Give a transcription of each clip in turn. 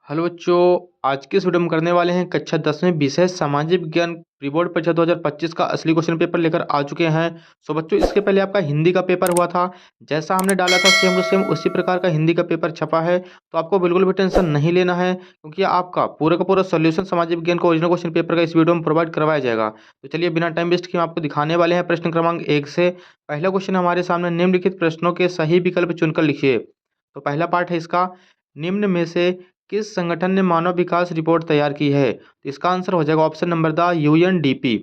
Hello बच्चों। आज की इस वीडियो में करने वाले हैं कक्षा 10वीं विषय सामाजिक विज्ञान प्री बोर्ड परीक्षा 2025 का असली क्वेश्चन पेपर लेकर आ चुके हैं। सो बच्चों, इसके पहले आपका हिंदी का पेपर हुआ था। जैसा हमने डाला था सेम टू सेम उसी प्रकार का हिंदी का पेपर छपा है। तो आपको बिल्कुल भी टेंशन नहीं लेना है, क्योंकि आपका पूरा का पूरा सोल्यूशन सामाजिक विज्ञान का ओरिजिनल क्वेश्चन पेपर का इस वीडियो में प्रोवाइड करवाया जाएगा। तो चलिए बिना टाइम वेस्ट किए हम आपको दिखाने वाले हैं प्रश्न क्रमांक 1 से। पहला क्वेश्चन हमारे सामने, निम्नलिखित प्रश्नों के सही विकल्प चुनकर लिखिए। तो पहला पार्ट है इसका, निम्न में से किस संगठन ने मानव विकास रिपोर्ट तैयार की है? तो इसका आंसर हो जाएगा ऑप्शन नंबर द यूएनडीपी।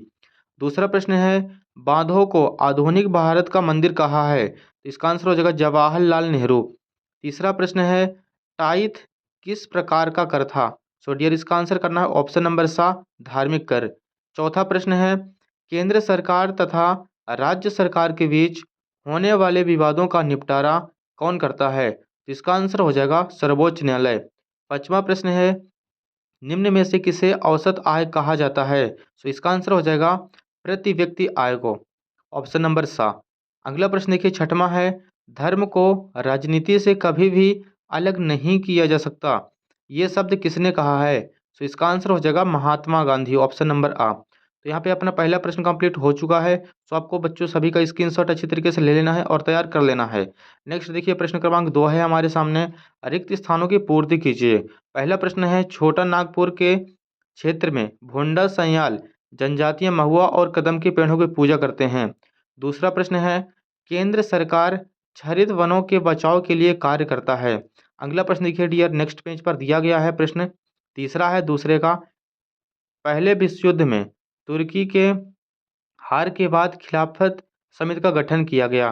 दूसरा प्रश्न है, बांधों को आधुनिक भारत का मंदिर कहा है? तो इसका आंसर हो जाएगा जवाहरलाल नेहरू। तीसरा प्रश्न है, टाइथ किस प्रकार का कर था? सो डियर, इसका आंसर करना है ऑप्शन नंबर सा, धार्मिक कर। चौथा प्रश्न है, केंद्र सरकार तथा राज्य सरकार के बीच होने वाले विवादों का निपटारा कौन करता है? तो इसका आंसर हो जाएगा सर्वोच्च न्यायालय। पांचवा प्रश्न है, निम्न में से किसे औसत आय कहा जाता है? सो इसका आंसर हो जाएगा प्रति व्यक्ति आय को, ऑप्शन नंबर सा। अगला प्रश्न देखिए, छठवां है, धर्म को राजनीति से कभी भी अलग नहीं किया जा सकता, ये शब्द किसने कहा है? सो इसका आंसर हो जाएगा महात्मा गांधी, ऑप्शन नंबर आ। तो यहाँ पे अपना पहला प्रश्न कंप्लीट हो चुका है। सो आपको बच्चों सभी का स्क्रीनशॉट अच्छी तरीके से ले लेना है और तैयार कर लेना है। नेक्स्ट देखिए, प्रश्न क्रमांक 2 है हमारे सामने, रिक्त स्थानों की पूर्ति कीजिए। पहला प्रश्न है, छोटा नागपुर के क्षेत्र में भोंडा सयाल जनजातीय महुआ और कदम के पेड़ों की पूजा करते हैं। दूसरा प्रश्न है, केंद्र सरकार हरित वनों के बचाव के लिए कार्य करता है। अगला प्रश्न देखिए डियर, नेक्स्ट पेज पर दिया गया है प्रश्न। तीसरा है दूसरे का, पहले विश्व युद्ध में तुर्की के हार के बाद खिलाफत समिति का गठन किया गया।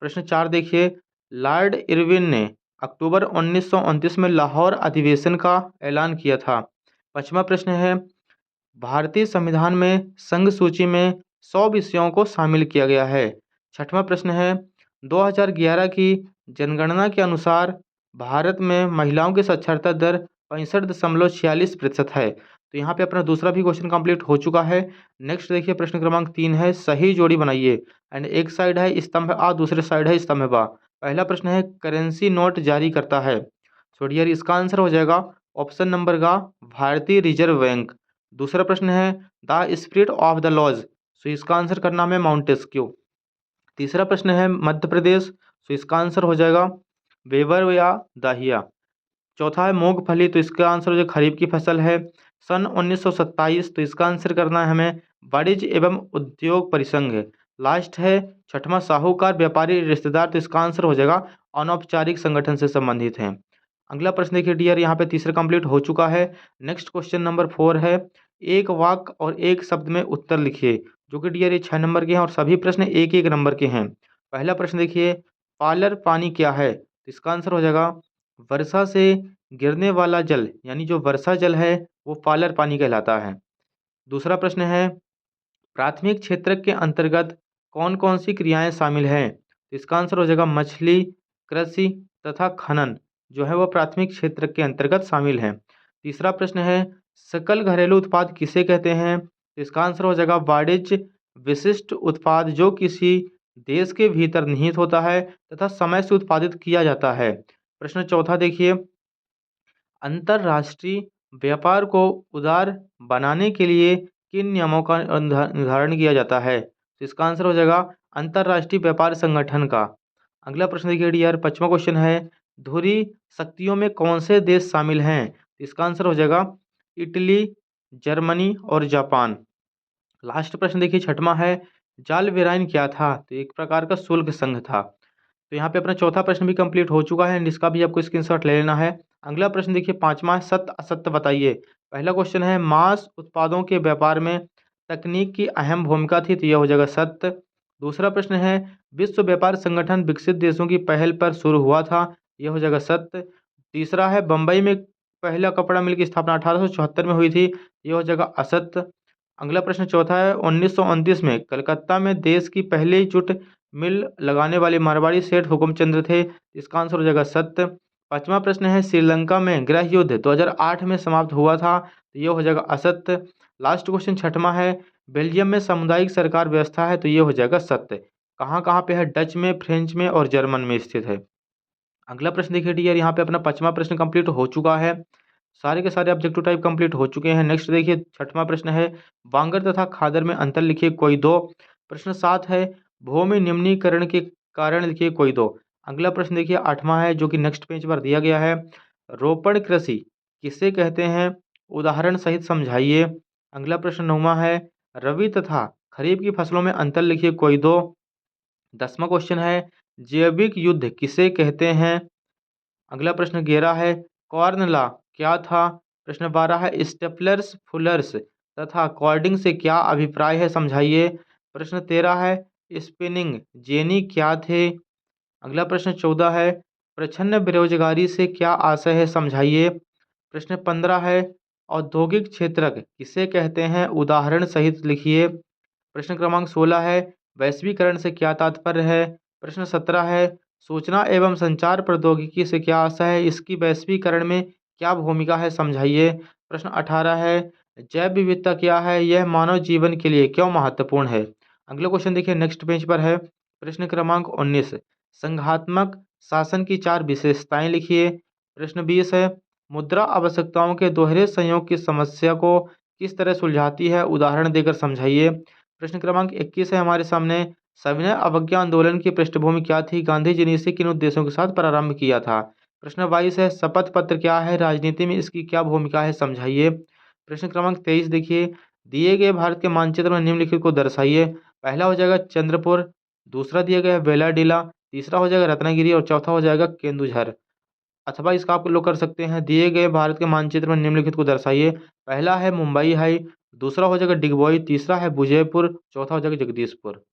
प्रश्न 4 देखिए, लॉर्ड इरविन ने अक्टूबर 1929 में लाहौर अधिवेशन का ऐलान किया था। पांचवा प्रश्न है, भारतीय संविधान में संघ सूची में 100 विषयों को शामिल किया गया है। छठवां प्रश्न है, 2011 की जनगणना के अनुसार भारत में महिलाओं की साक्षरता दर 65.46% है। तो यहाँ पे अपना दूसरा भी क्वेश्चन कंप्लीट हो चुका है। नेक्स्ट देखिए, प्रश्न क्रमांक 3 है, सही जोड़ी बनाइए। एंड एक साइड है स्तंभ आ, दूसरे साइड है स्तंभ बा। पहला प्रश्न है, करेंसी नोट जारी करता है। सो डियर, इसका आंसर हो जाएगा ऑप्शन नंबर का, भारतीय रिजर्व बैंक। दूसरा प्रश्न है, the spirit of the laws. So इसका आंसर करना है माउंटेस्क्यू। तीसरा प्रश्न है, मध्य प्रदेश। सो इसका आंसर हो जाएगा वेबर या दाहिया। चौथा है मूंगफली, तो इसका आंसर हो जाएगा खरीफ की फसल है। सन 1927, तो इसका आंसर करना है हमें वाणिज्य एवं उद्योग परिसंघ। लास्ट है छठवां, साहूकार व्यापारी रिश्तेदार, तो इसका आंसर हो जाएगा अनौपचारिक संगठन से संबंधित है। अगला प्रश्न देखिए डियर, यहाँ पे तीसरा कंप्लीट हो चुका है। नेक्स्ट क्वेश्चन नंबर 4 है, एक वाक्य और एक शब्द में उत्तर लिखिए। जो कि डियर ये 6 नंबर के हैं और सभी प्रश्न एक एक नंबर के हैं। पहला प्रश्न देखिए, पालर पानी क्या है? तो इसका आंसर हो जाएगा वर्षा से गिरने वाला जल, यानी जो वर्षा जल है वो पालर पानी कहलाता है। दूसरा प्रश्न है, प्राथमिक क्षेत्र के अंतर्गत कौन कौन सी क्रियाएं शामिल हैं? तो इसका आंसर हो जाएगा मछली, कृषि तथा खनन जो है वो प्राथमिक क्षेत्र के अंतर्गत शामिल है। तीसरा प्रश्न है, सकल घरेलू उत्पाद किसे कहते हैं? तो इसका आंसर हो जाएगा वाणिज्य विशिष्ट उत्पाद, जो किसी देश के भीतर निहित होता है तथा समय से उत्पादित किया जाता है। प्रश्न चौथा देखिए, अंतर्राष्ट्रीय व्यापार को उदार बनाने के लिए किन नियमों का निर्धारण किया जाता है? तो इसका आंसर हो जाएगा अंतर्राष्ट्रीय व्यापार संगठन का। अगला प्रश्न देखिए डियर, पांचवा क्वेश्चन है, धुरी शक्तियों में कौन से देश शामिल हैं? तो इसका आंसर हो जाएगा इटली, जर्मनी और जापान। लास्ट प्रश्न देखिए छठवां है, जाल वेराइन क्या था? तो एक प्रकार का शुल्क संघ था। तो यहाँ पे अपना चौथा प्रश्न भी कंप्लीट हो चुका है एंड इसका भी आपको स्क्रीनशॉट ले लेना है। अगला प्रश्न देखिए पांचवा है, सत्य असत्य बताइए। पहला क्वेश्चन है, मांस उत्पादों के व्यापार में तकनीक की अहम भूमिका थी, तो यह हो जाएगा सत्य। दूसरा प्रश्न है, विश्व व्यापार संगठन विकसित देशों की पहल पर शुरू हुआ था, यह हो जाएगा सत्य। तीसरा है, बम्बई में पहला कपड़ा मिल की स्थापना 1874 में हुई थी, यह हो जाएगा असत्य। अगला प्रश्न चौथा है, 1929 में कलकत्ता में देश की पहली जूट मिल लगाने वाले मारवाड़ी सेठ हुकुमचंद थे, इसका आंसर हो जाएगा सत्य। पांचवा प्रश्न है, श्रीलंका में गृह युद्ध 2008 में समाप्त हुआ था, तो ये हो जाएगा असत्य। लास्ट क्वेश्चन छठवां है, बेल्जियम में सामुदायिक सरकार व्यवस्था है, तो ये हो जाएगा सत्य। कहाँ कहाँ पे है? डच में, फ्रेंच में और जर्मन में स्थित है। अगला प्रश्न देखिए डियर, यहाँ पे अपना पांचवा प्रश्न कंप्लीट हो चुका है। सारे के सारे ऑब्जेक्टिव टाइप कंप्लीट हो चुके हैं। नेक्स्ट देखिए 6वां प्रश्न है, वांगर तथा खादर में अंतर लिखिए कोई दो। प्रश्न 7 है, भूमि निम्नीकरण के कारण लिखिए कोई दो। अगला प्रश्न देखिए 8वां है, जो कि नेक्स्ट पेज पर दिया गया है, रोपण कृषि किसे कहते हैं, उदाहरण सहित समझाइए। अगला प्रश्न 9वां है, रबी तथा खरीफ की फसलों में अंतर लिखिए कोई दो। 10वां क्वेश्चन है, जैविक युद्ध किसे कहते हैं। अगला प्रश्न 11 है, कॉर्न लॉ क्या था। प्रश्न 12 है, स्टेपलर्स फुलर्स तथा कॉर्डिंग से क्या अभिप्राय है, समझाइए। प्रश्न 13 है, स्पिनिंग जेनी क्या थे। अगला प्रश्न 14 है, प्रच्छन्न बेरोजगारी से क्या आशय है, समझाइए। प्रश्न 15 है, औद्योगिक क्षेत्रक किसे कहते हैं, उदाहरण सहित लिखिए। प्रश्न क्रमांक 16 है, वैश्वीकरण से क्या तात्पर्य है। प्रश्न 17 है, सूचना एवं संचार प्रौद्योगिकी से क्या आशय है, इसकी वैश्वीकरण में क्या भूमिका है, समझाइए। प्रश्न 18 है, जैव विविधता क्या है, यह मानव जीवन के लिए क्यों महत्वपूर्ण है। अगला क्वेश्चन देखिए नेक्स्ट पेज पर है, प्रश्न क्रमांक 19, संघात्मक शासन की 4 विशेषताएं लिखिए। प्रश्न 20 है, मुद्रा आवश्यकताओं के दोहरे संयोग की समस्या को किस तरह सुलझाती है, उदाहरण देकर समझाइए। प्रश्न क्रमांक 21 है हमारे सामने, सविनय अवज्ञा आंदोलन की पृष्ठभूमि क्या थी, गांधी जी ने इसे किन उद्देश्यों के साथ प्रारंभ किया था। प्रश्न 22 है, शपथ पत्र क्या है, राजनीति में इसकी क्या भूमिका है, समझाइए। प्रश्न क्रमांक 23 देखिए, दिए गए भारत के मानचित्र में निम्नलिखित को दर्शाइए। पहला हो जाएगा चंद्रपुर, दूसरा दिया गया है बेलाडीला, तीसरा हो जाएगा रत्नागिरी और चौथा हो जाएगा केंदुझर। अथवा इसका आप लोग कर सकते हैं, दिए गए भारत के मानचित्र में निम्नलिखित को दर्शाइए। पहला है मुंबई हाई, दूसरा हो जाएगा डिगबोई, तीसरा है विजयपुर, चौथा हो जाएगा जगदीशपुर।